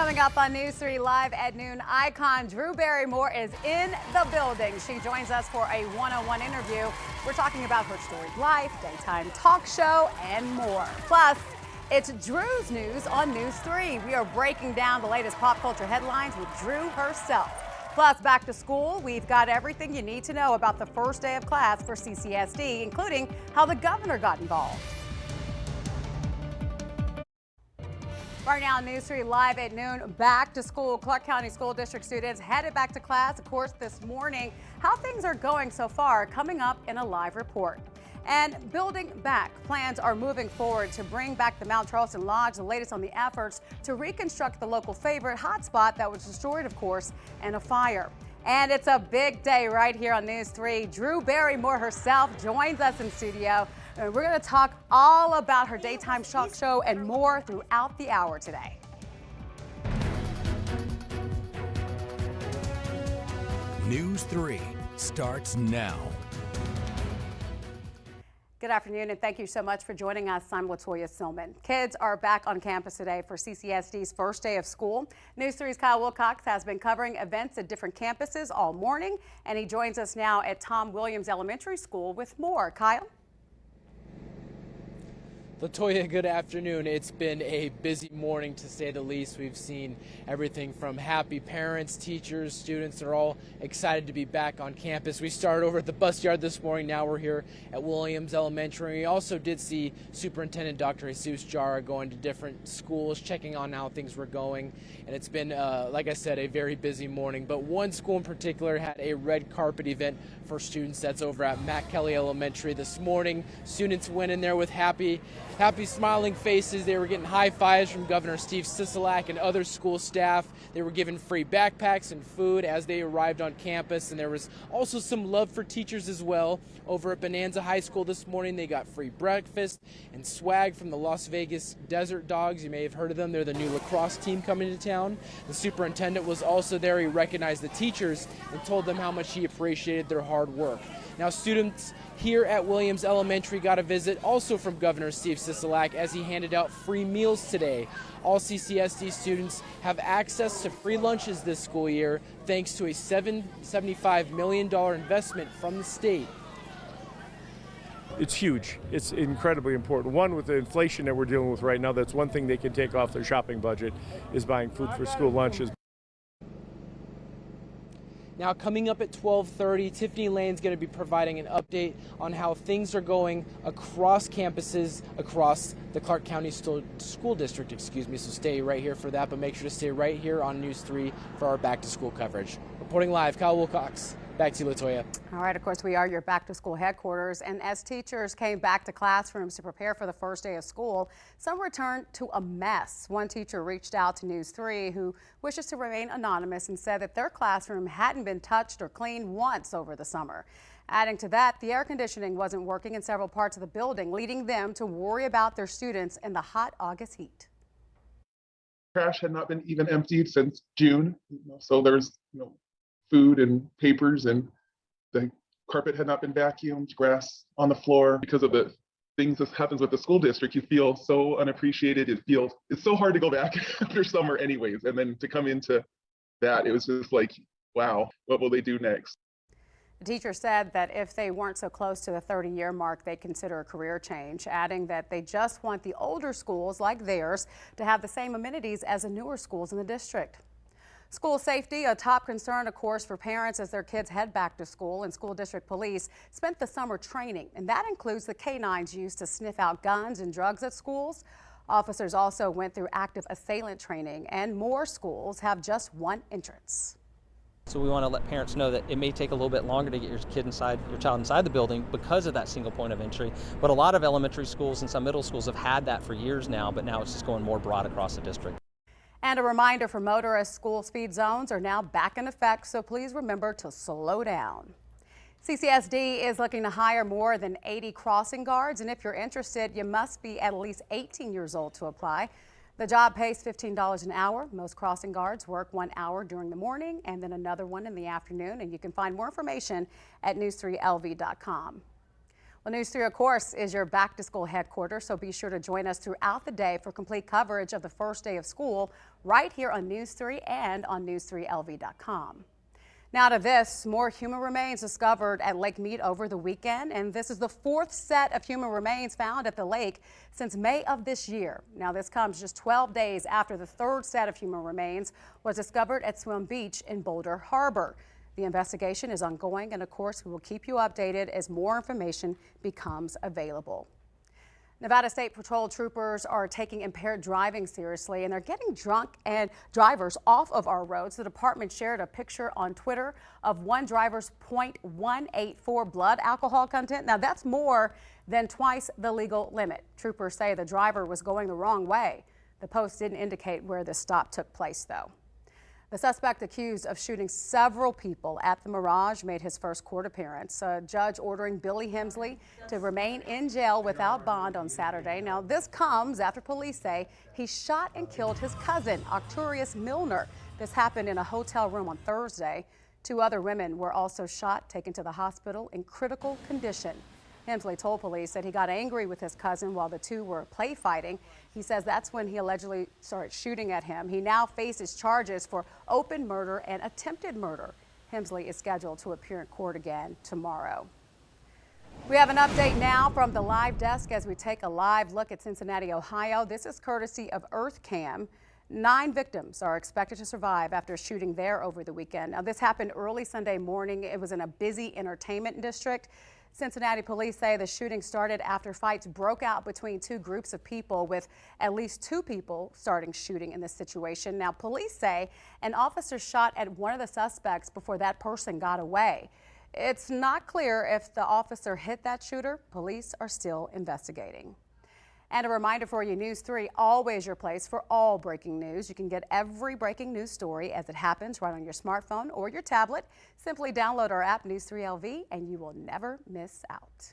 Coming up on News 3 Live at noon, icon Drew Barrymore is in the building. She joins us for a one-on-one interview. We're talking about her storied life, daytime talk show, and more. Plus, it's Drew's News on News 3. We are breaking down the latest pop culture headlines with Drew herself. Plus, back to school, we've got everything you need to know about the first day of class for CCSD, including how the governor got involved. Right now, News 3 Live at noon, back to school. Clark County School District students headed back to class, of course, this morning. How things are going so far, coming up in a live report. And building back, plans are moving forward to bring back the Mount Charleston Lodge, the latest on the efforts to reconstruct the local favorite hotspot that was destroyed, of course, in a fire. And it's a big day right here on News 3. Drew Barrymore herself joins us in studio. And we're going to talk all about her daytime talk show and more throughout the hour today. News 3 starts now. Good afternoon, and thank you so much for joining us. I'm Latoya Silman. Kids are back on campus today for CCSD's first day of school. News 3's Kyle Wilcox has been covering events at different campuses all morning, and he joins us now at Tom Williams Elementary School with more. Kyle? Latoya, good afternoon. It's been a busy morning, to say the least. We've seen everything from happy parents, teachers, students. They're all excited to be back on campus. We started over at the bus yard this morning. Now we're here at Williams Elementary. We also did see Superintendent Dr. Jesus Jara going to different schools, checking on how things were going. And it's been, like I said, a very busy morning. But one school in particular had a red carpet event for students. That's over at Matt Kelly Elementary this morning. Students went in there with happy smiling faces. They were getting high fives from Governor Steve Sisolak and other school staff. They were given free backpacks and food as they arrived on campus, and there was also some love for teachers as well. Over at Bonanza High School this morning, they got free breakfast and swag from the Las Vegas Desert Dogs. You may have heard of them. They're the new lacrosse team coming to town. The superintendent was also there. He recognized the teachers and told them how much he appreciated their hard work. Now, students here at Williams Elementary got a visit also from Governor Steve Sisolak as he handed out free meals today. All CCSD students have access to free lunches this school year thanks to a $75 million investment from the state. It's huge. It's incredibly important. One, with the inflation that we're dealing with right now, that's one thing they can take off their shopping budget is buying food for school lunches. Now, coming up at 12:30, Tiffany Lane's going to be providing an update on how things are going across campuses, across the Clark County School District, so stay right here for that, but make sure to stay right here on News 3 for our back-to-school coverage. Reporting live, Kyle Wilcox. Back to you, Latoya. All right, of course, we are your back-to-school headquarters, and as teachers came back to classrooms to prepare for the first day of school, some returned to a mess. One teacher reached out to News 3 who wishes to remain anonymous and said that their classroom hadn't been touched or cleaned once over the summer. Adding to that, the air conditioning wasn't working in several parts of the building, leading them to worry about their students in the hot August heat. Trash had not been even emptied since June, so there's food and papers, and the carpet had not been vacuumed, grass on the floor. Because of the things that happens with the school district, you feel so unappreciated. It's so hard to go back after summer anyways, and then to come into that, it was just like, wow, what will they do next? The teacher said that if they weren't so close to the 30-year mark, they'd consider a career change, adding that they just want the older schools like theirs to have the same amenities as the newer schools in the district. School safety, a top concern, of course, for parents as their kids head back to school, and school district police spent the summer training, and that includes the canines used to sniff out guns and drugs at schools. Officers also went through active assailant training, and more schools have just one entrance. So we want to let parents know that it may take a little bit longer to get your child inside the building because of that single point of entry. But a lot of elementary schools and some middle schools have had that for years now, but now it's just going more broad across the district. And a reminder for motorists, school speed zones are now back in effect, so please remember to slow down. CCSD is looking to hire more than 80 crossing guards, and if you're interested, you must be at least 18 years old to apply. The job pays $15 an hour. Most crossing guards work 1 hour during the morning and then another one in the afternoon, and you can find more information at news3lv.com. Well, News 3, of course, is your back to school headquarters, so be sure to join us throughout the day for complete coverage of the first day of school right here on News 3 and on news3lv.com. Now to this, more human remains discovered at Lake Mead over the weekend, and this is the fourth set of human remains found at the lake since May of this year. Now this comes just 12 days after the third set of human remains was discovered at Swim Beach in Boulder Harbor. The investigation is ongoing, and of course we will keep you updated as more information becomes available. Nevada State Patrol troopers are taking impaired driving seriously, and they're getting drunk and drivers off of our roads. The department shared a picture on Twitter of one driver's .184 blood alcohol content. Now that's more than twice the legal limit. Troopers say the driver was going the wrong way. The post didn't indicate where the stop took place, though. The suspect accused of shooting several people at the Mirage made his first court appearance. A judge ordering Billy Hemsley to remain in jail without bond on Saturday. Now, this comes after police say he shot and killed his cousin, Octurius Milner. This happened in a hotel room on Thursday. Two other women were also shot, taken to the hospital in critical condition. Hemsley told police that he got angry with his cousin while the two were play fighting. He says that's when he allegedly started shooting at him. He now faces charges for open murder and attempted murder. Hemsley is scheduled to appear in court again tomorrow. We have an update now from the live desk as we take a live look at Cincinnati, Ohio. This is courtesy of EarthCam. 9 victims are expected to survive after a shooting there over the weekend. Now, this happened early Sunday morning. It was in a busy entertainment district. Cincinnati police say the shooting started after fights broke out between two groups of people, with at least 2 people starting shooting in this situation. Now, police say an officer shot at one of the suspects before that person got away. It's not clear if the officer hit that shooter. Police are still investigating. And a reminder for you, News 3, always your place for all breaking news. You can get every breaking news story as it happens right on your smartphone or your tablet. Simply download our app, News 3 LV, and you will never miss out.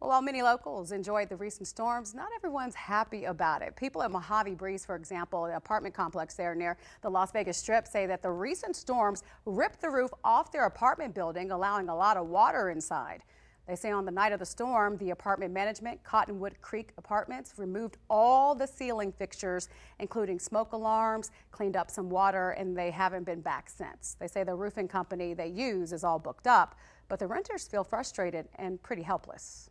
Well, while many locals enjoyed the recent storms, not everyone's happy about it. People at Mojave Breeze, for example, the apartment complex there near the Las Vegas Strip, say that the recent storms ripped the roof off their apartment building, allowing a lot of water inside. They say on the night of the storm, the apartment management, Cottonwood Creek Apartments, removed all the ceiling fixtures, including smoke alarms, cleaned up some water, and they haven't been back since. They say the roofing company they use is all booked up, but the renters feel frustrated and pretty helpless.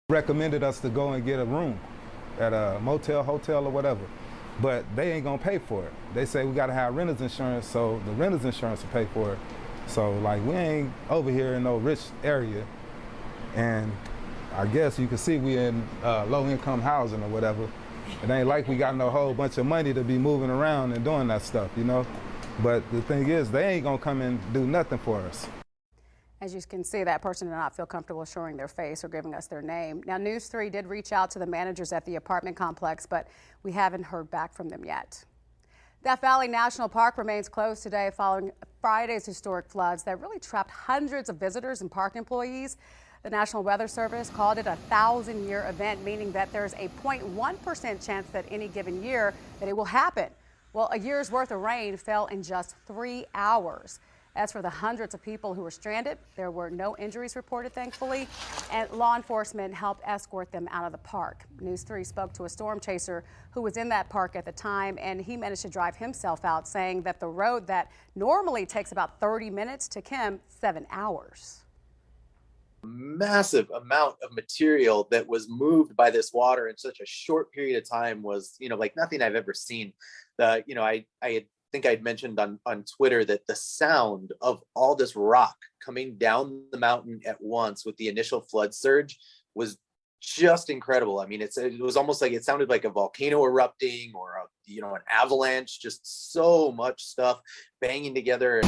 Recommended us to go and get a room at a motel, hotel, or whatever, but they ain't gonna pay for it. They say we gotta have renter's insurance, so the renter's insurance will pay for it. So like we ain't over here in no rich area. And I guess you can see we in low-income housing or whatever. It ain't like we got no whole bunch of money to be moving around and doing that stuff, you know? But the thing is, they ain't gonna come and do nothing for us. As you can see, that person did not feel comfortable showing their face or giving us their name. Now, News 3 did reach out to the managers at the apartment complex, but we haven't heard back from them yet. Death Valley National Park remains closed today following Friday's historic floods that really trapped hundreds of visitors and park employees. The National Weather Service called it a 1,000-year event, meaning that there's a 0.1% chance that any given year that it will happen. Well, a year's worth of rain fell in just 3 hours. As for the hundreds of people who were stranded, there were no injuries reported, thankfully, and law enforcement helped escort them out of the park. News 3 spoke to a storm chaser who was in that park at the time, and he managed to drive himself out, saying that the road that normally takes about 30 minutes took him 7 hours. Massive amount of material that was moved by this water in such a short period of time was, like nothing I've ever seen. I think I'd mentioned on Twitter that the sound of all this rock coming down the mountain at once with the initial flood surge was just incredible. I mean, it was almost like it sounded like a volcano erupting or an avalanche, just so much stuff banging together.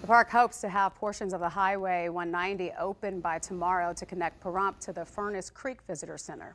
The park hopes to have portions of the Highway 190 open by tomorrow to connect Pahrump to the Furnace Creek Visitor Center.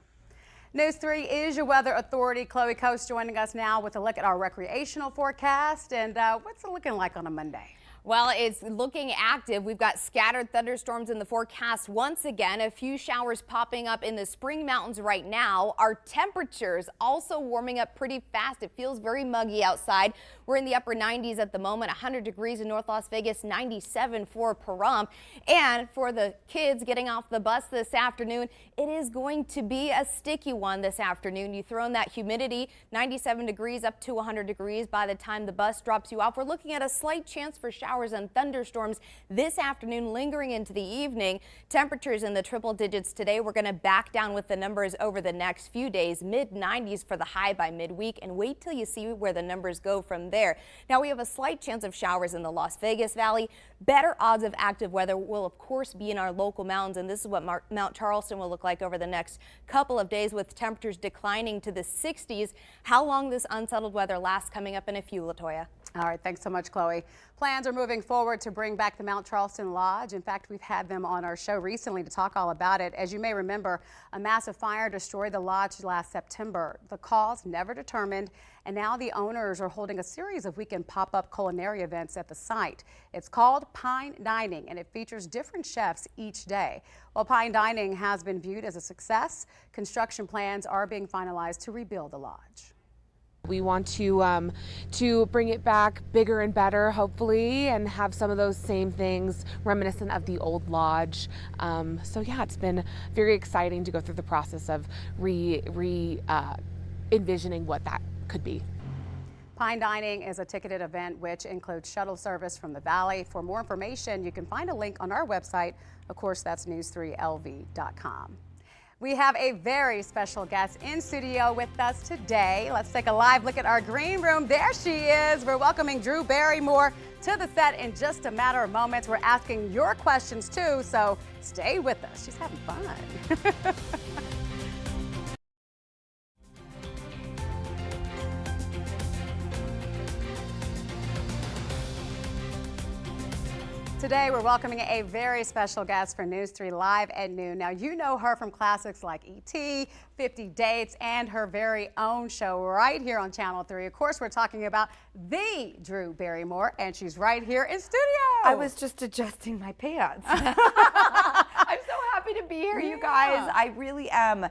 News 3 is your weather authority. Chloe Coast joining us now with a look at our recreational forecast. And what's it looking like on a Monday? Well, it's looking active. We've got scattered thunderstorms in the forecast once again. A few showers popping up in the Spring Mountains right now. Our temperatures also warming up pretty fast. It feels very muggy outside. We're in the upper 90s at the moment, 100 degrees in North Las Vegas, 97 for Pahrump. And for the kids getting off the bus this afternoon, it is going to be a sticky one this afternoon. You throw in that humidity, 97 degrees up to 100 degrees by the time the bus drops you off. We're looking at a slight chance for showers and thunderstorms this afternoon, lingering into the evening. Temperatures in the triple digits today. We're going to back down with the numbers over the next few days. Mid-90s for the high by midweek, and wait till you see where the numbers go from there. Now we have a slight chance of showers in the Las Vegas Valley. Better odds of active weather will of course be in our local mountains, and this is what Mount Charleston will look like over the next couple of days, with temperatures declining to the 60s. How long this unsettled weather lasts coming up in a few, Latoya. All right, thanks so much, Chloe. Plans are moving forward to bring back the Mount Charleston Lodge. In fact, we've had them on our show recently to talk all about it. As you may remember, a massive fire destroyed the lodge last September. The cause never determined, and now the owners are holding a series of weekend pop-up culinary events at the site. It's called Pine Dining, and it features different chefs each day. While Pine Dining has been viewed as a success, construction plans are being finalized to rebuild the lodge. We want to bring it back bigger and better, hopefully, and have some of those same things reminiscent of the old lodge. So yeah, it's been very exciting to go through the process of envisioning what that could be. Pine Dining is a ticketed event which includes shuttle service from the Valley. For more information, you can find a link on our website. Of course, that's news3lv.com. We have a very special guest in studio with us today. Let's take a live look at our green room. There she is. We're welcoming Drew Barrymore to the set in just a matter of moments. We're asking your questions too, so stay with us. She's having fun. Today, we're welcoming a very special guest for News 3 Live at noon. Now, you know her from classics like E.T., 50 Dates, and her very own show right here on Channel 3. Of course, we're talking about the Drew Barrymore, and she's right here in studio. I was just adjusting my pants. I'm so happy to be here, you guys. I really am.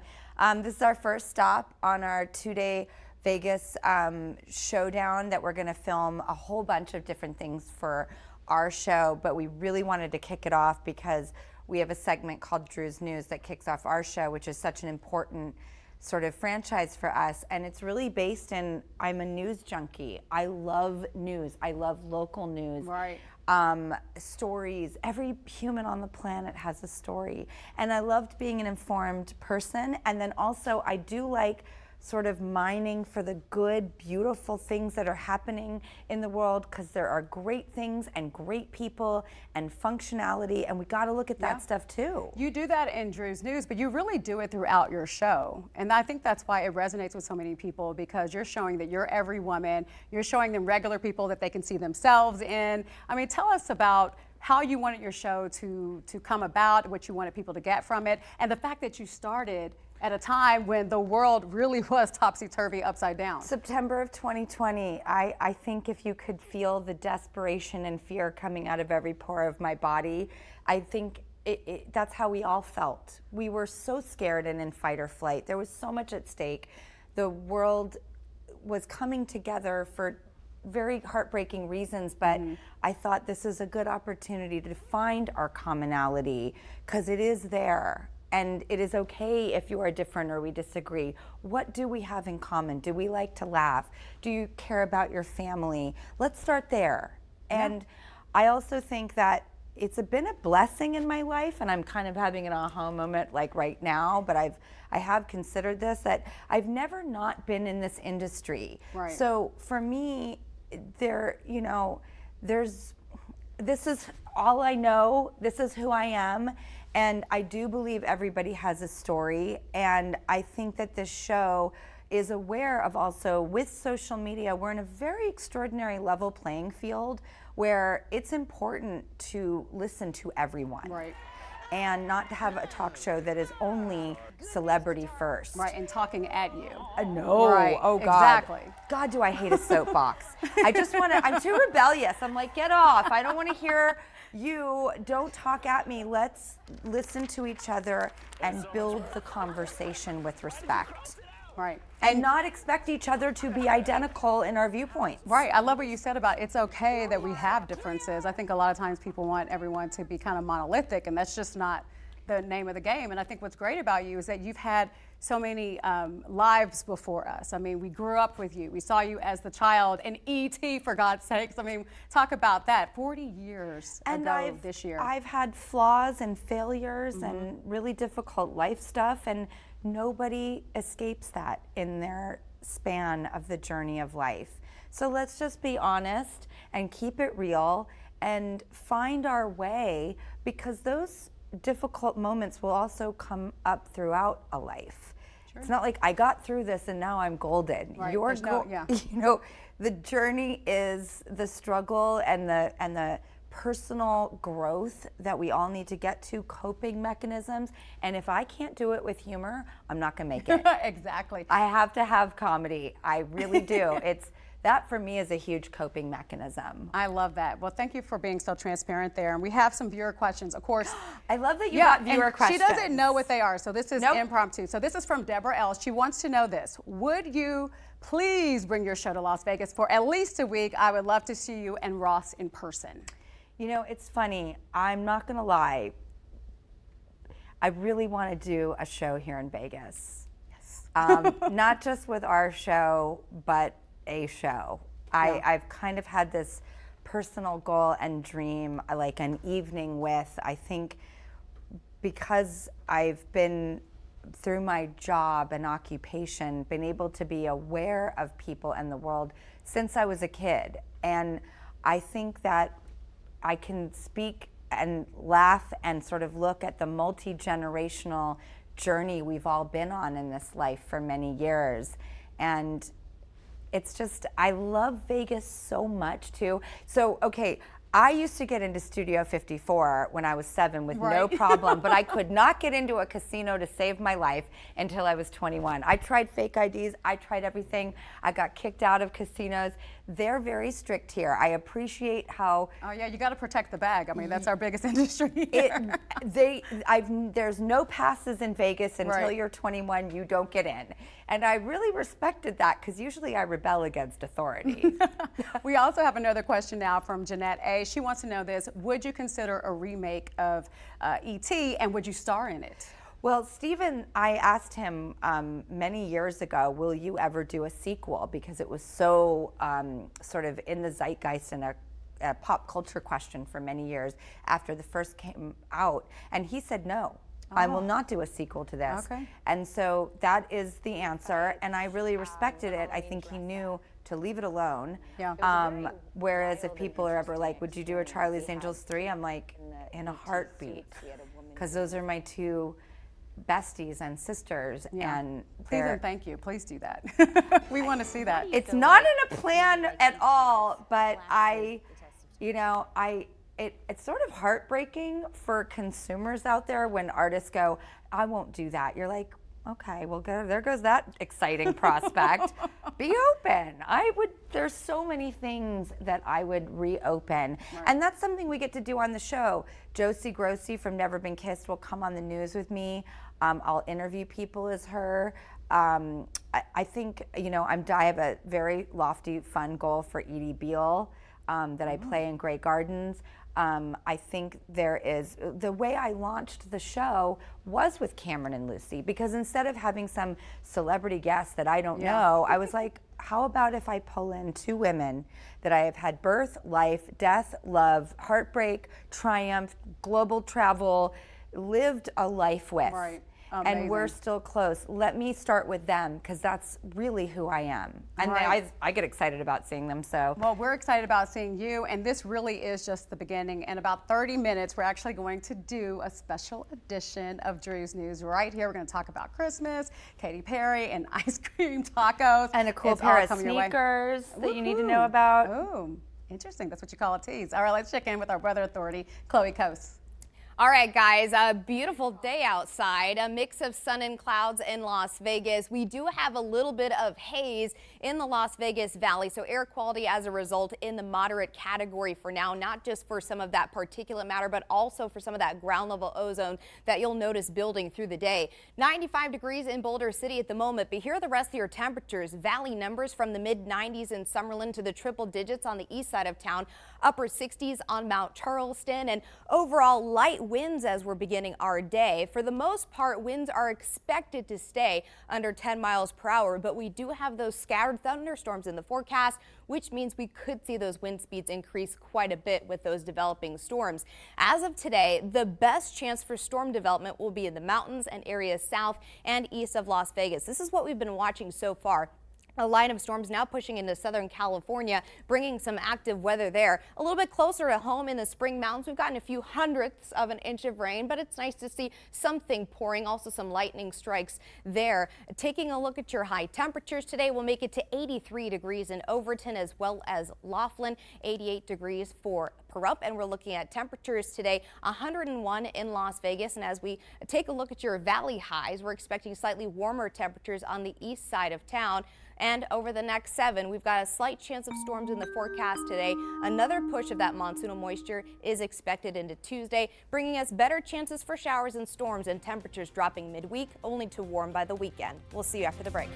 This is our first stop on our two-day Vegas showdown that we're going to film a whole bunch of different things for our show, but we really wanted to kick it off because we have a segment called Drew's News that kicks off our show, which is such an important sort of franchise for us, and it's really based in, I'm a news junkie. I love news. I love local news. Right. Stories. Every human on the planet has a story, and I loved being an informed person, and then also I do like sort of mining for the good, beautiful things that are happening in the world, because there are great things and great people and functionality, and we got to look at that stuff too. You do that in Drew's News, but you really do it throughout your show. And I think that's why it resonates with so many people, because you're showing that you're every woman. You're showing them regular people that they can see themselves in. I mean, tell us about how you wanted your show to come about, what you wanted people to get from it, and the fact that you started at a time when the world really was topsy-turvy, upside down. September of 2020, I think if you could feel the desperation and fear coming out of every pore of my body, I think that's how we all felt. We were so scared and in fight or flight. There was so much at stake. The world was coming together for very heartbreaking reasons, but I thought this is a good opportunity to find our commonality, because it is there. And it is okay if you are different or we disagree. What do we have in common? Do we like to laugh? Do you care about your family? Let's start there. And I also think that it's been a blessing in my life, and I'm kind of having an aha moment like right now, but I have considered this, that I've never not been in this industry. Right. So for me, this is all I know, this is who I am. And I do believe everybody has a story, and I think that this show is aware of also, with social media, we're in a very extraordinary level playing field where it's important to listen to everyone. Right. and not to have a talk show that is only celebrity first. Right, and talking at you. No, Right, oh God. exactly. God, do I hate a soapbox. I just want to, I'm too rebellious. I'm like, get off. I don't want to hear you. Don't talk at me. Let's listen to each other and build the conversation with respect. Right. And not expect each other to be identical in our viewpoints. Right. I love what you said about it's okay that we have differences. I think a lot of times people want everyone to be kind of monolithic, and that's just not the name of the game. And I think what's great about you is that you've had so many lives before us. I mean, we grew up with you. We saw you as the child in E.T., for God's sakes. I mean, talk about that. 40 years ago this year. I've had flaws and failures and really difficult life stuff, and nobody escapes that in their span of the journey of life. So let's just be honest and keep it real and find our way, because those difficult moments will also come up throughout a life. Sure. It's not like I got through this and now I'm golden. Right. You know, the journey is the struggle and the personal growth that we all need to get to, coping mechanisms. And if I can't do it with humor, I'm not gonna make it. Exactly. I have to have comedy. I really do. That for me is a huge coping mechanism. I love that. Well, thank you for being so transparent there. And we have some viewer questions, of course. I love that you got viewer questions. She doesn't know what they are, so this is impromptu. So this is from Deborah L. She wants to know this. Would you please bring your show to Las Vegas for at least a week? I would love to see you and Ross in person. You know, it's funny. I'm not going to lie. I really want to do a show here in Vegas. Yes. Not just with our show, but a show. Yeah. I've kind of had this personal goal and dream, like an evening with, I think, because I've been, through my job and occupation, been able to be aware of people and the world since I was a kid. And I think that I can speak and laugh and sort of look at the multi-generational journey we've all been on in this life for many years. And it's just, I love Vegas so much too. So, okay, I used to get into Studio 54 when I was 7 with no problem, but I could not get into a casino to save my life until I was 21. I tried fake IDs, I tried everything. I got kicked out of casinos. They're very strict here. I appreciate how... Oh yeah, you got to protect the bag. I mean, that's our biggest industry here. There's no passes in Vegas until you're 21, you don't get in. And I really respected that, because usually I rebel against authority. We also have another question now from Jeanette A. She wants to know this. Would you consider a remake of E.T. and would you star in it? Well, Stephen, I asked him many years ago, will you ever do a sequel? Because it was so sort of in the zeitgeist and a pop culture question for many years after the first came out. And he said no. I will not do a sequel to this. Okay. And so that is the answer, and I really respected it. I think he knew to leave it alone. Yeah. Whereas if people are ever like, would you do a Charlie's Angels 3? I'm like, in a heartbeat, because those are my two besties and sisters. Yeah. And please and thank you. Please do that. We want to see that. It's not in a plan at all, but it's sort of heartbreaking for consumers out there when artists go, I won't do that. You're like, okay, well, there goes that exciting prospect. Be open. There's so many things that I would reopen. Right. And that's something we get to do on the show. Josie Grossi from Never Been Kissed will come on the news with me. I'll interview people as her. I think, I have a very lofty, fun goal for Edie Beale that I play in Grey Gardens. I think the way I launched the show was with Cameron and Lucy, because instead of having some celebrity guest that I don't know, I was like, how about if I pull in two women that I have had birth, life, death, love, heartbreak, triumph, global travel, lived a life with. Right. Amazing. And we're still close. Let me start with them, because that's really who I am. And I get excited about seeing them. So. Well, we're excited about seeing you, and this really is just the beginning. In about 30 minutes, we're actually going to do a special edition of Drew's News right here. We're going to talk about Christmas, Katy Perry, and ice cream tacos. And a cool pair of sneakers that you need to know about. Oh, interesting. That's what you call a tease. All right, let's check in with our weather authority, Chloe Coase. All right, guys, a beautiful day outside, a mix of sun and clouds in Las Vegas. We do have a little bit of haze in the Las Vegas Valley, so air quality as a result in the moderate category for now, not just for some of that particulate matter, but also for some of that ground level ozone that you'll notice building through the day. 95 degrees in Boulder City at the moment, but here are the rest of your temperatures. Valley numbers from the mid 90s in Summerlin to the triple digits on the east side of town, upper 60s on Mount Charleston, and overall light winds as we're beginning our day. For the most part, winds are expected to stay under 10 miles per hour, but we do have those scattered thunderstorms in the forecast, which means we could see those wind speeds increase quite a bit with those developing storms. As of today, the best chance for storm development will be in the mountains and areas south and east of Las Vegas. This is what we've been watching so far. A line of storms now pushing into Southern California, bringing some active weather there. A little bit closer at home in the Spring Mountains, we've gotten a few hundredths of an inch of rain, but it's nice to see something pouring, also some lightning strikes there. Taking a look at your high temperatures today, we'll make it to 83 degrees in Overton as well as Laughlin, 88 degrees for Pahrump, and we're looking at temperatures today 101 in Las Vegas. And as we take a look at your valley highs, we're expecting slightly warmer temperatures on the east side of town. And over the next 7, we've got a slight chance of storms in the forecast today. Another push of that monsoonal moisture is expected into Tuesday, bringing us better chances for showers and storms, and temperatures dropping midweek, only to warm by the weekend. We'll see you after the break.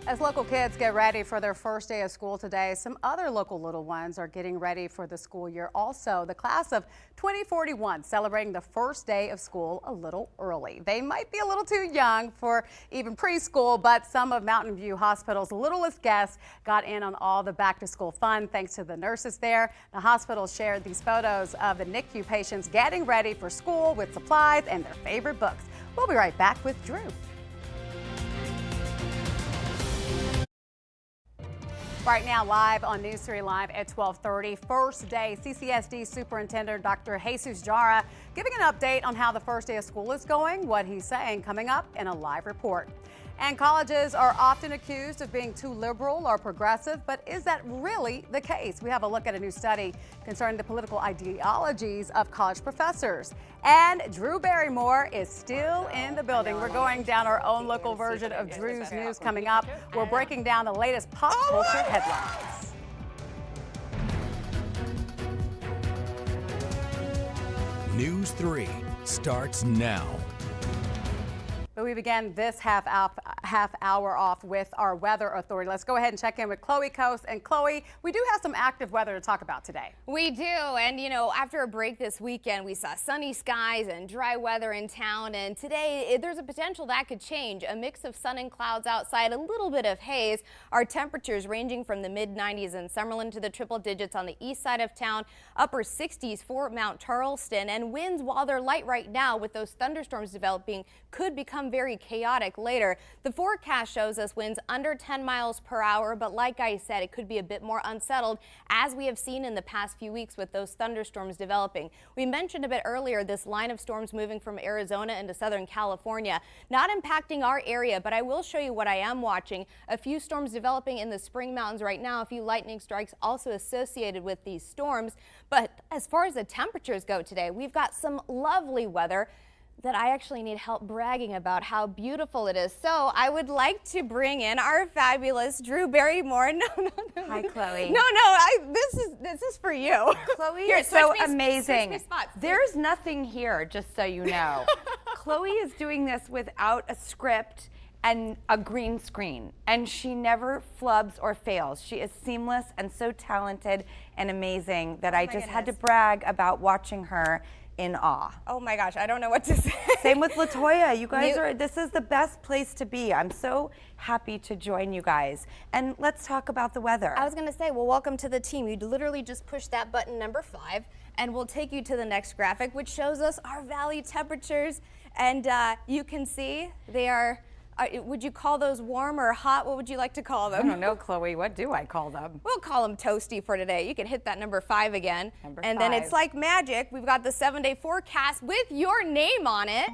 As local kids get ready for their first day of school today, some other local little ones are getting ready for the school year. Also, the class of 2041 celebrating the first day of school a little early. They might be a little too young for even preschool, but some of Mountain View Hospital's littlest guests got in on all the back to school fun thanks to the nurses there. The hospital shared these photos of the NICU patients getting ready for school with supplies and their favorite books. We'll be right back with Drew. Right now, live on News 3 Live at 12:30. First day, CCSD Superintendent Dr. Jesus Jara giving an update on how the first day of school is going, what he's saying coming up in a live report. And colleges are often accused of being too liberal or progressive, but is that really the case? We have a look at a new study concerning the political ideologies of college professors. And Drew Barrymore is still in the building. We're going down our own local version of Drew's News coming up. We're breaking down the latest pop culture headlines. News 3 starts now. But we begin this half hour off with our weather authority. Let's go ahead and check in with Chloe Coast. And Chloe, we do have some active weather to talk about today. We do. And, you know, after a break this weekend, we saw sunny skies and dry weather in town. And today, there's a potential that could change. A mix of sun and clouds outside, a little bit of haze. Our temperatures ranging from the mid 90s in Summerlin to the triple digits on the east side of town, upper 60s for Mount Charleston. And winds, while they're light right now with those thunderstorms developing, could become very chaotic later. The forecast shows us winds under 10 miles per hour, but like I said, it could be a bit more unsettled as we have seen in the past few weeks with those thunderstorms developing. We mentioned a bit earlier this line of storms moving from Arizona into Southern California, not impacting our area, but I will show you what I am watching. A few storms developing in the Spring Mountains right now, a few lightning strikes also associated with these storms. But as far as the temperatures go today, we've got some lovely weather that I actually need help bragging about how beautiful it is. So I would like to bring in our fabulous Drew Barrymore. No. Hi, Chloe. No, this is for you. Chloe Here, is so switch me amazing. spots. There's nothing here, just so you know. Chloe is doing this without a script and a green screen, and she never flubs or fails. She is seamless and so talented and amazing that I just had to brag about watching her in awe. Oh my gosh, I don't know what to say. Same with Latoya. You guys this is the best place to be. I'm so happy to join you guys. And let's talk about the weather. I was gonna say, well, welcome to the team. You literally just push that button number 5 and we'll take you to the next graphic, which shows us our valley temperatures. And you can see they are, would you call those warm or hot? What would you like to call them? I don't know, Chloe. What do I call them? We'll call them toasty for today. You can hit that number 5 again. And then it's like magic. We've got the 7-day forecast with your name on it.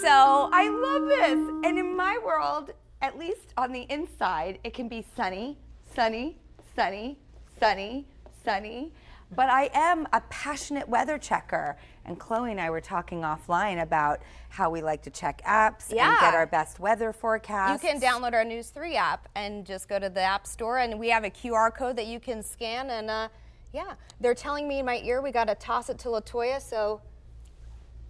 So I love this. And in my world, at least on the inside, it can be sunny, sunny, sunny, sunny, sunny. but I am a passionate weather checker. And Chloe and I were talking offline about how we like to check apps and get our best weather forecasts. You can download our News 3 app and just go to the App Store, and we have a QR code that you can scan. And yeah, they're telling me in my ear we got to toss it to LaToya. So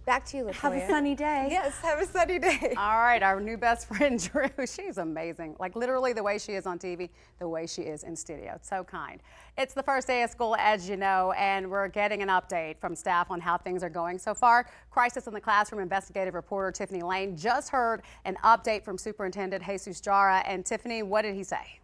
back to you, LaToya. Have a sunny day. Yes, have a sunny day. All right, our new best friend, Drew. She's amazing. Like literally the way she is on TV, the way she is in studio. It's so kind. It's the first day of school, as you know, and we're getting an update from staff on how things are going so far. Crisis in the Classroom investigative reporter Tiffany Lane just heard an update from Superintendent Jesus Jara. And Tiffany, what did he say?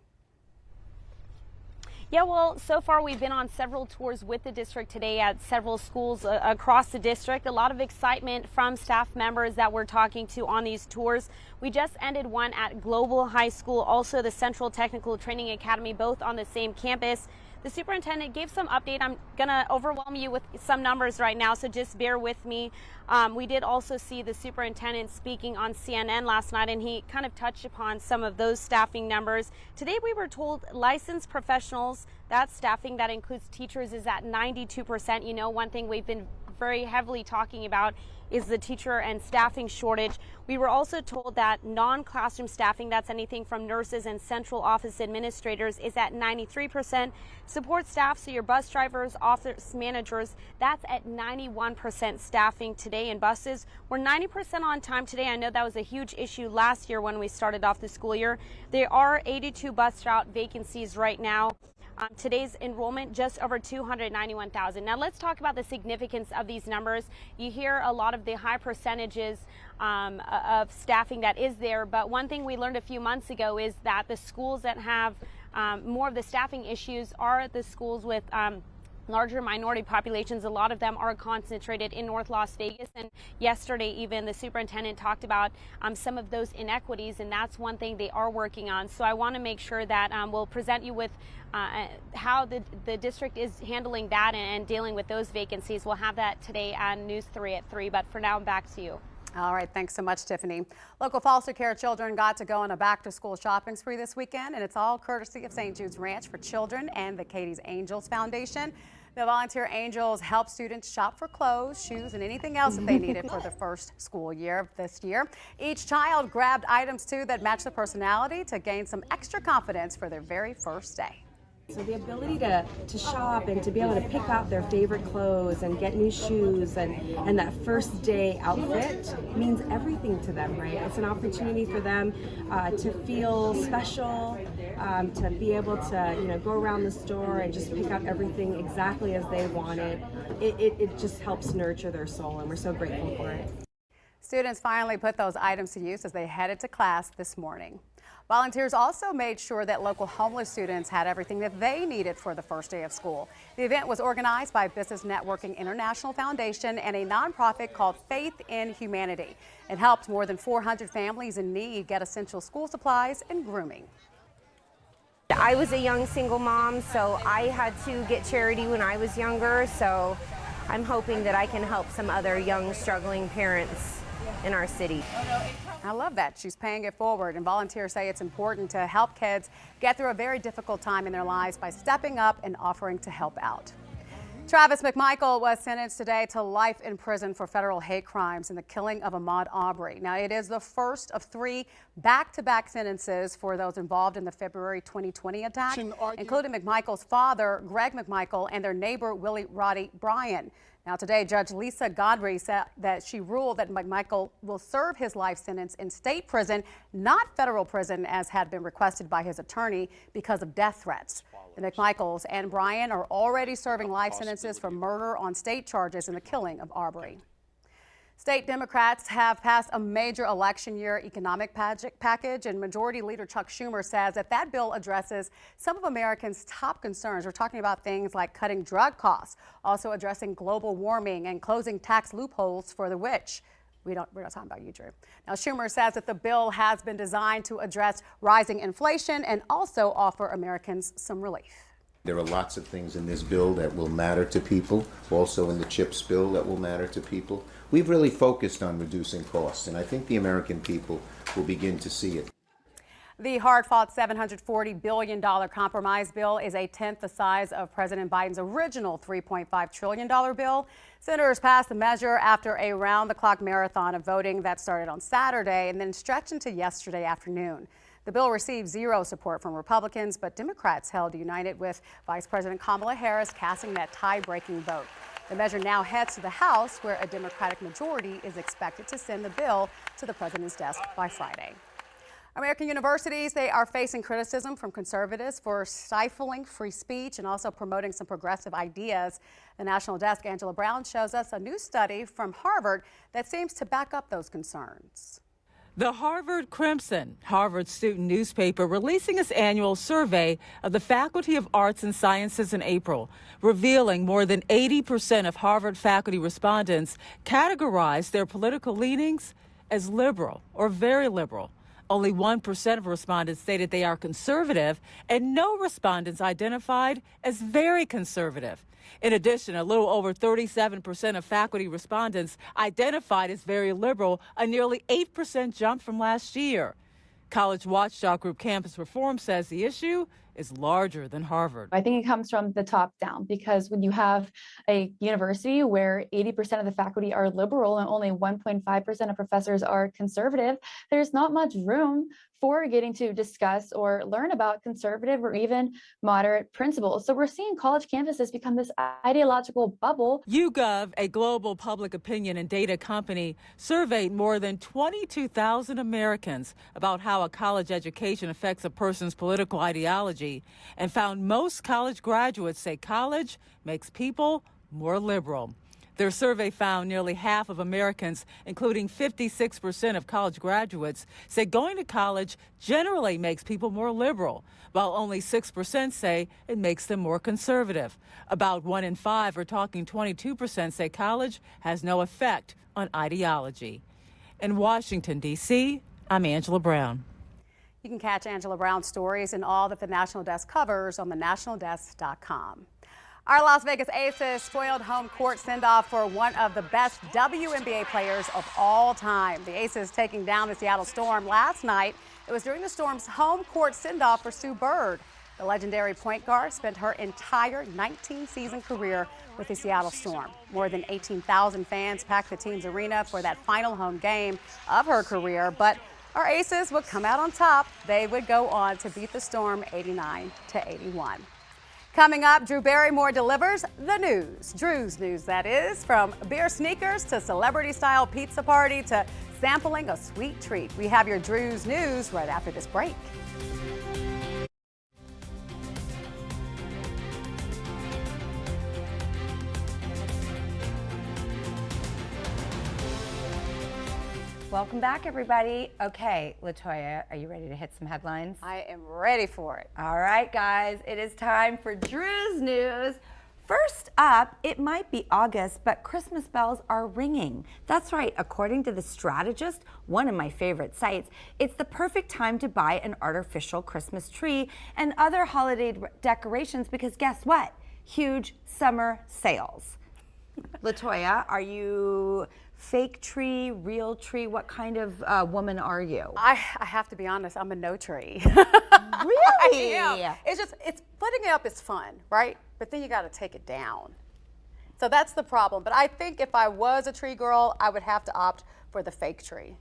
Yeah, well, so far we've been on several tours with the district today at several schools across the district. A lot of excitement from staff members that we're talking to on these tours. We just ended one at Global High School, also the Central Technical Training Academy, both on the same campus. The superintendent gave some update. I'm going to overwhelm you with some numbers right now, so just bear with me. We did also see the superintendent speaking on CNN last night, and he kind of touched upon some of those staffing numbers. Today we were told licensed professionals, that staffing that includes teachers, is at 92%. You know, one thing we've been very heavily talking about is the teacher and staffing shortage. We were also told that non-classroom staffing, that's anything from nurses and central office administrators, is at 93%. Support staff, so your bus drivers, office managers, that's at 91% staffing today in buses. We're 90% on time today. I know that was a huge issue last year when we started off the school year. There are 82 bus route vacancies right now. Today's enrollment just over 291,000. Now let's talk about the significance of these numbers. You hear a lot of the high percentages of staffing that is there, but one thing we learned a few months ago is that the schools that have more of the staffing issues are the schools with larger minority populations. A lot of them are concentrated in North Las Vegas, and yesterday even the superintendent talked about some of those inequities, and that's one thing they are working on. So I want to make sure that we'll present you with how the district is handling that and dealing with those vacancies. We'll have that today on News 3 at 3, but for now, back to you. All right, thanks so much, Tiffany. Local foster care children got to go on a back-to-school shopping spree this weekend, and it's all courtesy of St. Jude's Ranch for Children and the Katie's Angels Foundation. The volunteer angels help students shop for clothes, shoes, and anything else that they needed for the first school year of this year. Each child grabbed items, too, that match their personality to gain some extra confidence for their very first day. So the ability to shop and to be able to pick out their favorite clothes and get new shoes and that first day outfit means everything to them, right? It's an opportunity for them to feel special, to be able to go around the store and just pick out everything exactly as they want it. It just helps nurture their soul, and we're so grateful for it. Students finally put those items to use as they headed to class this morning. Volunteers also made sure that local homeless students had everything that they needed for the first day of school. The event was organized by Business Networking International Foundation and a nonprofit called Faith in Humanity. It helped more than 400 families in need get essential school supplies and grooming. I was a young single mom, so I had to get charity when I was younger, so I'm hoping that I can help some other young struggling parents in our city. I love that. She's paying it forward, and volunteers say it's important to help kids get through a very difficult time in their lives by stepping up and offering to help out. Travis McMichael was sentenced today to life in prison for federal hate crimes and the killing of Ahmaud Arbery. Now, it is the first of 3 back-to-back sentences for those involved in the February 2020 attack, including McMichael's father, Greg McMichael, and their neighbor, Willie Roddy Bryan. Now today, Judge Lisa Godfrey said that she ruled that McMichael will serve his life sentence in state prison, not federal prison, as had been requested by his attorney because of death threats. The McMichaels and Bryan are already serving life sentences for murder on state charges in the killing of Arbery. State Democrats have passed a major election year economic package, and Majority Leader Chuck Schumer says that bill addresses some of Americans' top concerns. We're talking about things like cutting drug costs, also addressing global warming and closing tax loopholes for the rich. We're not talking about you, Drew. Now, Schumer says that the bill has been designed to address rising inflation and also offer Americans some relief. There are lots of things in this bill that will matter to people, also in the CHIPS bill that will matter to people. We've really focused on reducing costs, and I think the American people will begin to see it. The hard-fought $740 billion compromise bill is a tenth the size of President Biden's original $3.5 trillion bill. Senators passed the measure after a round-the-clock marathon of voting that started on Saturday and then stretched into yesterday afternoon. The bill received zero support from Republicans, but Democrats held united with Vice President Kamala Harris casting that tie-breaking vote. The measure now heads to the House, where a Democratic majority is expected to send the bill to the president's desk by Friday. American universities, they are facing criticism from conservatives for stifling free speech and also promoting some progressive ideas. The National Desk, Angela Brown, shows us a new study from Harvard that seems to back up those concerns. The Harvard Crimson, Harvard student newspaper, releasing its annual survey of the Faculty of Arts and Sciences in April, revealing more than 80% of Harvard faculty respondents categorized their political leanings as liberal or very liberal. Only 1% of respondents stated they are conservative, and no respondents identified as very conservative. In addition, a little over 37% of faculty respondents identified as very liberal, a nearly 8% jump from last year. College watchdog group Campus Reform says the issue is larger than Harvard. I think it comes from the top down, because when you have a university where 80% of the faculty are liberal and only 1.5% of professors are conservative, there's not much room for getting to discuss or learn about conservative or even moderate principles. So we're seeing college campuses become this ideological bubble. YouGov, a global public opinion and data company, surveyed more than 22,000 Americans about how a college education affects a person's political ideology, and found most college graduates say college makes people more liberal. Their survey found nearly half of Americans, including 56% of college graduates, say going to college generally makes people more liberal, while only 6% say it makes them more conservative. About 1 in 5, or talking 22%, say college has no effect on ideology. In Washington, D.C., I'm Angela Brown. You can catch Angela Brown's stories and all that the National Desk covers on thenationaldesk.com. Our Las Vegas Aces spoiled home court send-off for one of the best WNBA players of all time. The Aces taking down the Seattle Storm last night. It was during the Storm's home court send-off for Sue Bird. The legendary point guard spent her entire 19-season career with the Seattle Storm. More than 18,000 fans packed the team's arena for that final home game of her career, but our Aces would come out on top. They would go on to beat the Storm 89-81. Coming up, Drew Barrymore delivers the news. Drew's news, that is, from beer sneakers to celebrity-style pizza party to sampling a sweet treat. We have your Drew's news right after this break. Welcome back, everybody. Okay, LaToya, are you ready to hit some headlines? I am ready for it. All right, guys, it is time for Drew's news. First up, it might be August, but Christmas bells are ringing. That's right, according to The Strategist, one of my favorite sites, it's the perfect time to buy an artificial Christmas tree and other holiday decorations because guess what? Huge summer sales. LaToya, are you fake tree, real tree? What kind of woman are you? I have to be honest, I'm a no tree. Really? Yeah. It's putting it up is fun, right? But then you got to take it down. So that's the problem. But I think if I was a tree girl, I would have to opt for the fake tree.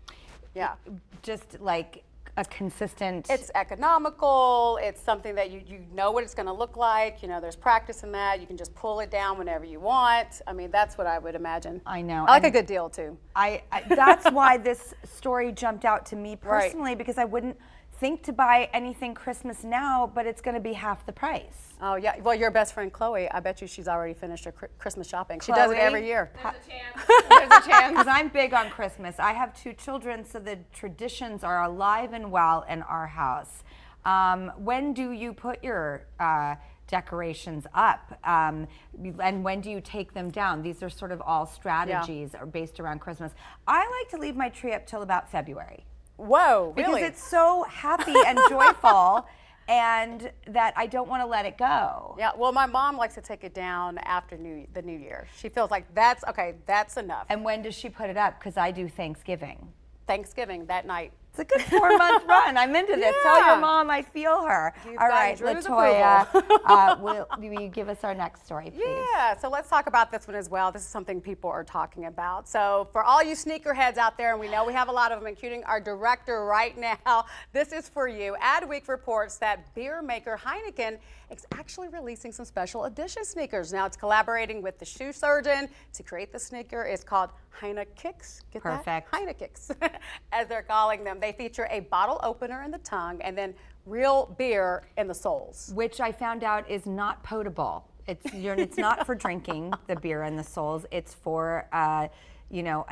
Yeah. Just like a consistent. It's economical. It's something that you know what it's going to look like. You know, there's practice in that. You can just pull it down whenever you want. I mean, that's what I would imagine. I know. I like a good deal too. That's why this story jumped out to me personally, right, because I wouldn't think to buy anything Christmas now, but it's going to be half the price. Oh yeah. Well, your best friend Chloe, I bet you she's already finished her Christmas shopping. She does it every year. There's a chance. There's a chance. Because I'm big on Christmas. I have 2 children, so the traditions are alive and well in our house. When do you put your decorations up? And when do you take them down? These are sort of all strategies are based around Christmas. I like to leave my tree up till about February. Whoa, really? Because it's so happy and joyful, and that I don't want to let it go. Yeah, well, my mom likes to take it down after the New Year. She feels like that's enough. And when does she put it up? Because I do Thanksgiving. Thanksgiving, that night. It's a good 4-month run. I'm into this. Tell your mom I feel her. You've All got right, Drew's Latoya, will you give us our next story, please? Yeah, so let's talk about this one as well. This is something people are talking about. So for all you sneakerheads out there, and we know we have a lot of them, including our director right now, this is for you. Adweek reports that beer maker Heineken is actually releasing some special edition sneakers. Now it's collaborating with the shoe surgeon to create the sneaker. It's called Heinekicks. Get Perfect. that? Heinekicks, as they're calling them. They feature a bottle opener in the tongue and then real beer in the soles. Which I found out is not potable. It's not for drinking, the beer in the soles. It's for a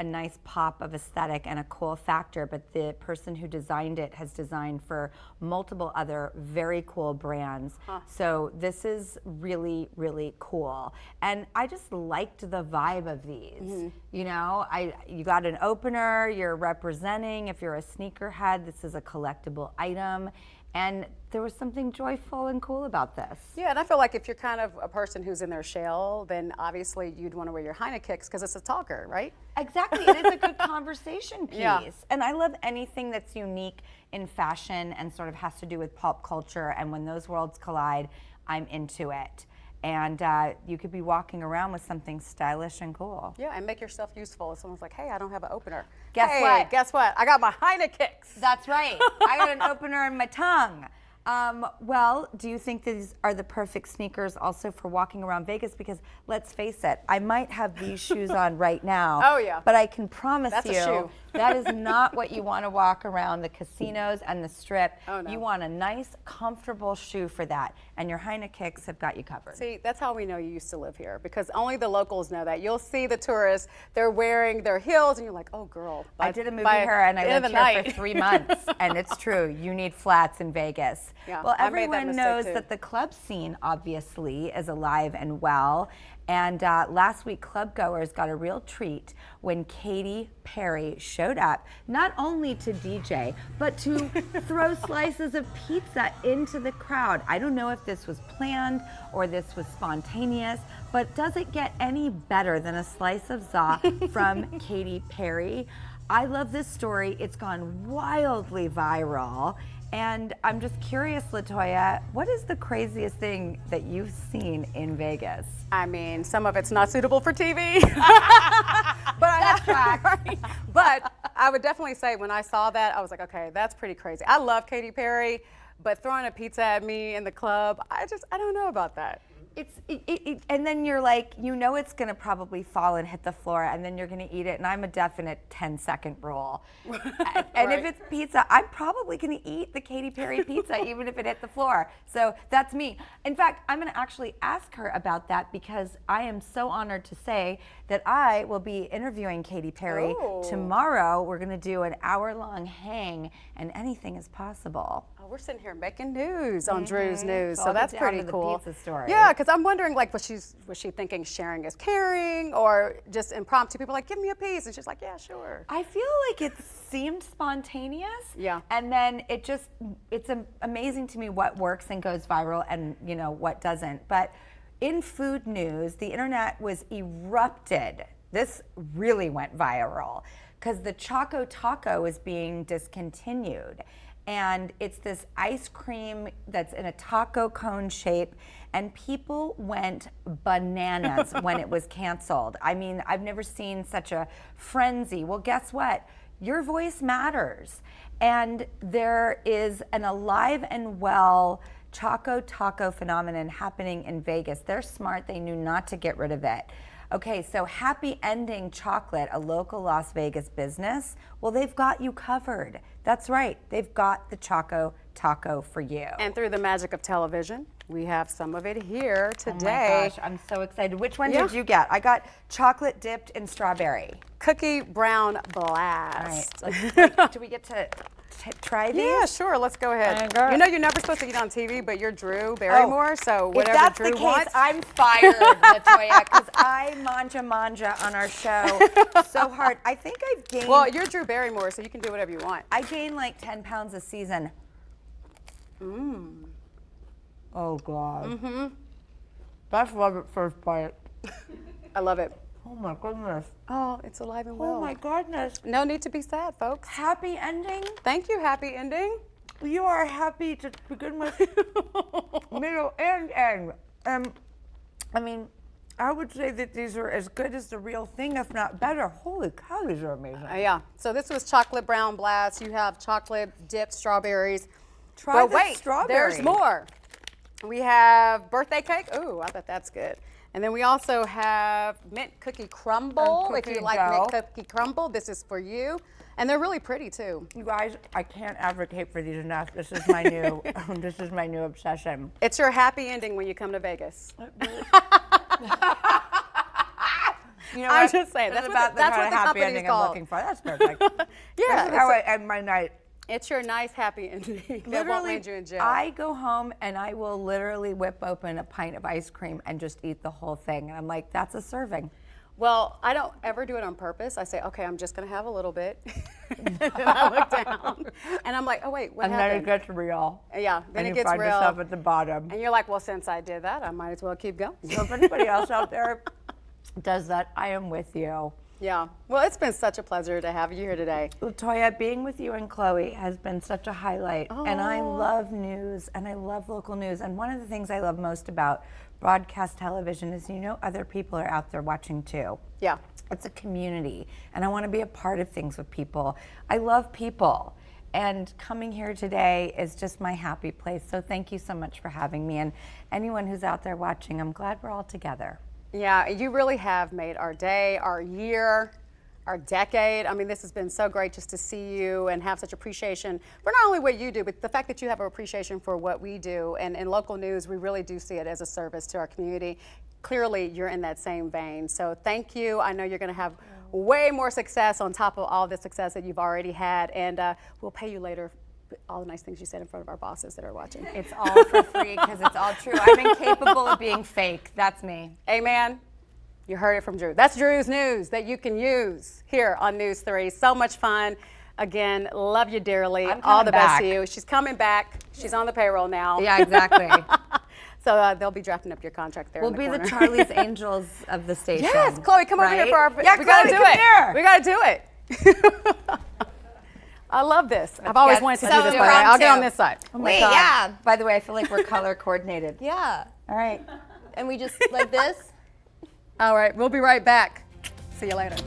nice pop of aesthetic and a cool factor, but the person who designed it has designed for multiple other very cool brands. So this is really, really cool. And I just liked the vibe of these. You know, you got an opener, you're representing, if you're a sneakerhead, this is a collectible item. And there was something joyful and cool about this. Yeah, and I feel like if you're kind of a person who's in their shell, then obviously you'd want to wear your Heinekicks because it's a talker, right? Exactly, it is a good conversation piece. Yeah. And I love anything that's unique in fashion and sort of has to do with pop culture. And when those worlds collide, I'm into it. And you could be walking around with something stylish and cool. Yeah, and make yourself useful. If someone's like, hey, I don't have an opener. Guess what? Guess what? I got my Heinekicks. That's right. I got an opener in my tongue. Well, do you think these are the perfect sneakers also for walking around Vegas? Because let's face it, I might have these shoes on right now. Oh, yeah. But I can promise That's a you shoe. that is not what you want to walk around the casinos and the strip. Oh, no. You want a nice, comfortable shoe for that. And your Heinekicks have got you covered. See, that's how we know you used to live here, because only the locals know that. You'll see the tourists, they're wearing their heels, and you're like, oh, girl. I did a movie here, and I lived here night. for 3 months, and it's true. You need flats in Vegas. Yeah, well, I made that everyone mistake knows too. that the club scene, obviously, is alive and well. And last week, club goers got a real treat when Katy Perry showed up, not only to DJ, but to throw slices of pizza into the crowd. I don't know if this was planned or this was spontaneous, but does it get any better than a slice of za from Katy Perry? I love this story. It's gone wildly viral. And I'm just curious, Latoya, what is the craziest thing that you've seen in Vegas? I mean, some of it's not suitable for TV. Right. But I would definitely say when I saw that, I was like, okay, that's pretty crazy. I love Katy Perry, but throwing a pizza at me in the club, I don't know about that. And then you're like, you know it's gonna probably fall and hit the floor, and then you're gonna eat it, and I'm a definite 10-second rule. And if it's pizza, I'm probably gonna eat the Katy Perry pizza, even if it hit the floor. So that's me. In fact, I'm gonna actually ask her about that, because I am so honored to say that I will be interviewing Katy Perry tomorrow. We're gonna do an hour-long hang, and anything is possible. Oh, we're sitting here making news on Drew's News, so I'll that's get down pretty to the cool. pizza story. Yeah, because I'm wondering, like, was she thinking sharing is caring, or just impromptu? People are like, give me a piece, and she's like, yeah, sure. I feel like it seemed spontaneous. Yeah. And then it's amazing to me what works and goes viral and, what doesn't. But in food news, the internet was erupted. This really went viral because the Choco Taco is being discontinued. And it's this ice cream that's in a taco cone shape, and people went bananas when it was canceled. I mean, I've never seen such a frenzy. Well, guess what? Your voice matters. And there is an alive and well Choco Taco phenomenon happening in Vegas. They're smart. They knew not to get rid of it. Okay, so Happy Ending Chocolate, a local Las Vegas business, well, they've got you covered. That's right, they've got the Choco Taco for you. And through the magic of television, we have some of it here today. Oh my gosh, I'm so excited. Which one did you get? I got chocolate dipped in strawberry. Cookie Brown Blast. All right, do we get to try these? Yeah, sure, let's go ahead. You know you're never supposed to eat on TV, but you're Drew Barrymore, so whatever Drew wants. If that's the case, I'm fired, Latoya, because I manja on our show so hard. I think I've gained... Well, you're Drew Barrymore, so you can do whatever you want. I gained like 10 pounds a season. Oh, God. That's love at first bite. I love it. Oh my goodness. Oh, it's alive and well. Oh my goodness. No need to be sad, folks. Happy ending? Thank you, happy ending. You are happy to begin with, middle, and end. I mean, I would say that these are as good as the real thing, if not better. Holy cow, these are amazing. Yeah, so this was chocolate brown blast. You have chocolate dipped strawberries. Try but the wait, strawberry. there's more. We have birthday cake. Ooh, I bet that's good. And then we also have mint cookie crumble. If you like mint cookie crumble, this is for you. And they're really pretty too. You guys, I can't advocate for these enough. This is my new, this is my new obsession. It's your happy ending when you come to Vegas. You know I'm what? just saying. That's That's what what the happy company's ending called. I'm looking for. That's perfect. Yeah, That's how I end my night. It's your nice happy ending that won't land you in jail. I go home and I will literally whip open a pint of ice cream and just eat the whole thing. And I'm like, that's a serving. Well, I don't ever do it on purpose. I say, okay, I'm just going to have a little bit. And then I look down and I'm like, oh, wait, what happened? And then it gets real. Yeah, then and it gets you find real. yourself at the bottom. And you're like, well, since I did that, I might as well keep going. So if anybody else out there does that, I am with you. Yeah. Well, it's been such a pleasure to have you here today. Latoya, being with you and Chloe has been such a highlight. And I love news and I love local news. And one of the things I love most about broadcast television is, you know, other people are out there watching too. Yeah. It's a community. And I want to be a part of things with people. I love people. And coming here today is just my happy place. So thank you so much for having me. And anyone who's out there watching, I'm glad we're all together. Yeah, you really have made our day, our year, our decade. I mean, this has been so great just to see you and have such appreciation for not only what you do, but the fact that you have an appreciation for what we do. And in local news, we really do see it as a service to our community. Clearly, you're in that same vein. So thank you. I know you're going to have way more success on top of all the success that you've already had. And we'll pay you later all the nice things you said in front of our bosses that are watching. It's all for free because it's all true. I'm incapable of being fake. That's me. Amen. You heard it from Drew. That's Drew's news that you can use here on News 3. So much fun. Again, love you dearly. All the best to you. She's coming back. She's on the payroll now. Yeah, exactly. So they'll be drafting up your contract there. We'll be the Charlie's Angels of the station. Yes, Chloe, come over here for our. Yeah, we Chloe, gotta do come it. here. We gotta do it. I love this. I've always wanted to do this. By the way, I'll get on this side. Oh my God. Yeah. By the way, I feel like we're color coordinated. Yeah. All right. And we just like this. All right, we'll be right back. See you later.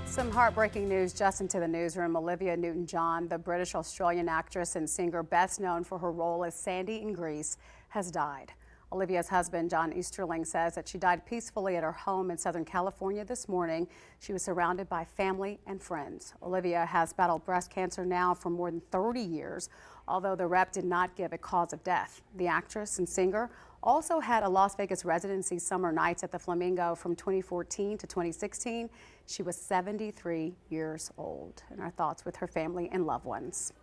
Some heartbreaking news just into the newsroom. Olivia Newton-John, the British-Australian actress and singer best known for her role as Sandy in Grease, has died. Olivia's husband, John Easterling, says that she died peacefully at her home in Southern California this morning. She was surrounded by family and friends. Olivia has battled breast cancer now for more than 30 years, although the rep did not give a cause of death. The actress and singer also had a Las Vegas residency summer nights at the Flamingo from 2014 to 2016. She was 73 years old. And our thoughts with her family and loved ones.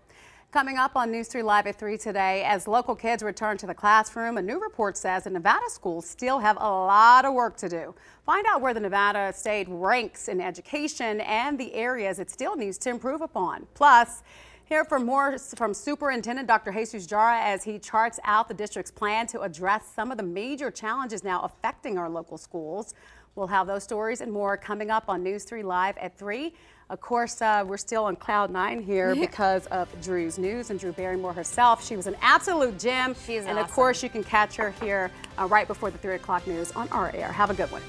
Coming up on News 3 Live at 3 today, as local kids return to the classroom, a new report says that Nevada schools still have a lot of work to do. Find out where the Nevada state ranks in education and the areas it still needs to improve upon. Plus, hear from more from Superintendent Dr. Jesus Jara as he charts out the district's plan to address some of the major challenges now affecting our local schools. We'll have those stories and more coming up on News 3 Live at 3. Of course, we're still on cloud 9 here because of Drew's news and Drew Barrymore herself. She was an absolute gem. She's and awesome. Of course, you can catch her here right before the 3 o'clock news on our air. Have a good one.